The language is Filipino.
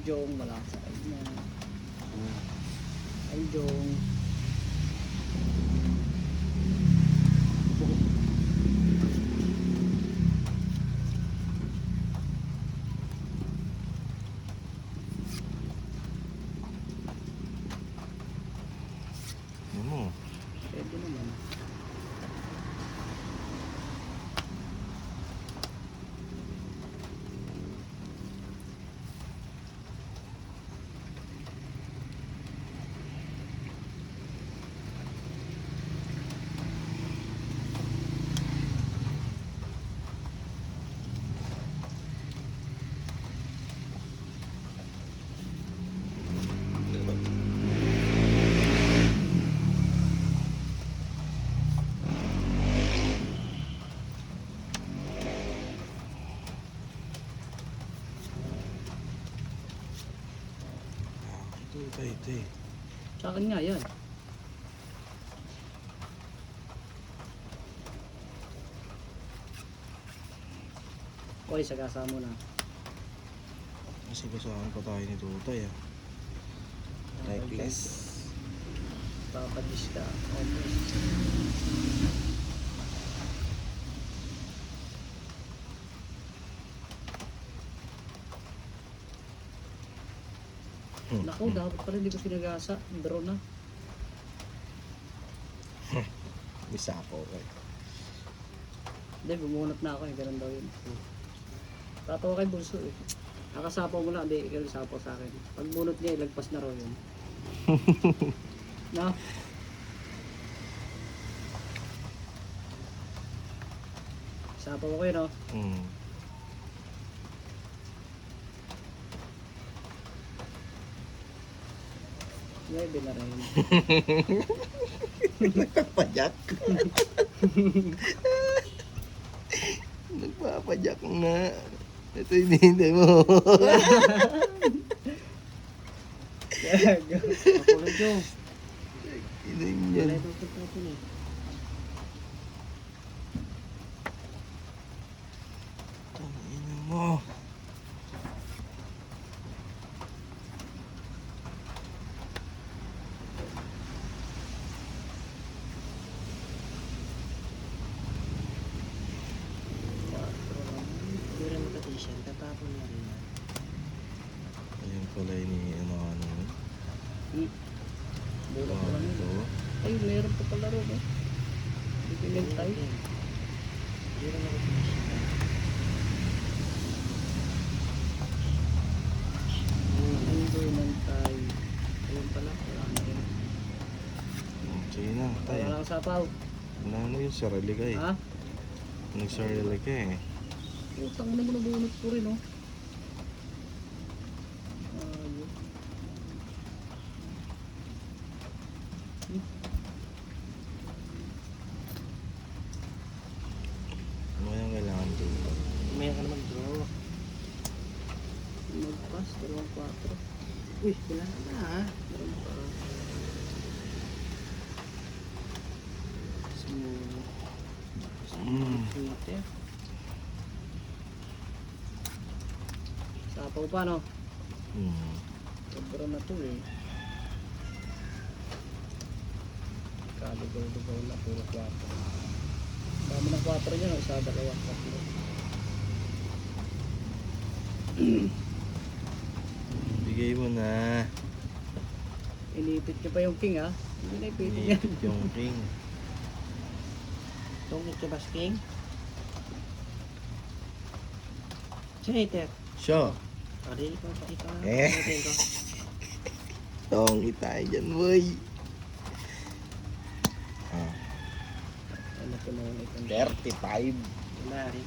Jong, malakas sa kanya. Ay, Jong. Ano? Pwede naman. Ito. Sa akin nga yan. Okay, sagasa mo na. Kasi kasaan pa tayo ni Tutay ah. Reckless. Papadis ka. Okay. Naku, dapat pala hindi ko sinagasa. Draw na. Bisa ako eh. Hindi, bumunot na ako eh. Ganun daw yun. Tatawa kay Bunso eh. Nakasapaw mo lang, hindi ikaw sapaw sa akin. Pag bunot niya, ilagpas na raw yun. No? Sapaw ako yun, no? Nuebe na rin. Nagpapadyak. Nagpapadyak na. Ito hinihintay mo. Gago. Makulog yung. Ining Wala yan. itong pagkakapin eh. Tangina mo. Hindi rin magkatisyan. Tatapon na rin. Ayan pala ni ano. Bulak ko lang yun. Ito. Ay, meron pa pala rin eh. Bibigyan tayo. Hindi rin magkatisyan. Hindi tayo. Ayun pala. Wala na rin. Sige na, tayo. Wala kang sapaw. Ano yung sarili ka eh. Ha? Nagsarili ka eh. Utang na mo nabunot ko rin, oh. Ayun. Ano yung kailangan dito? May ka naman draw. Magpas, 2-4. Uy, wala na ha. Meron pa. Smooth. Twitter. Sapaw pa, no? Sobra na to eh. Kaligaw-ligaw na, puro 4. Dami ng 4 niya, no? 1, 2, 3. Bigay mo na. Inipit niyo pa yung king, ha? Hindi na ipit niya. Ipit yung king. Tungkit ka ba, king? Hater. Siya. Pari ko, pakita na. Eh. Tongi tayo dyan, boy. Ano ko na yung itong 35. wala rin.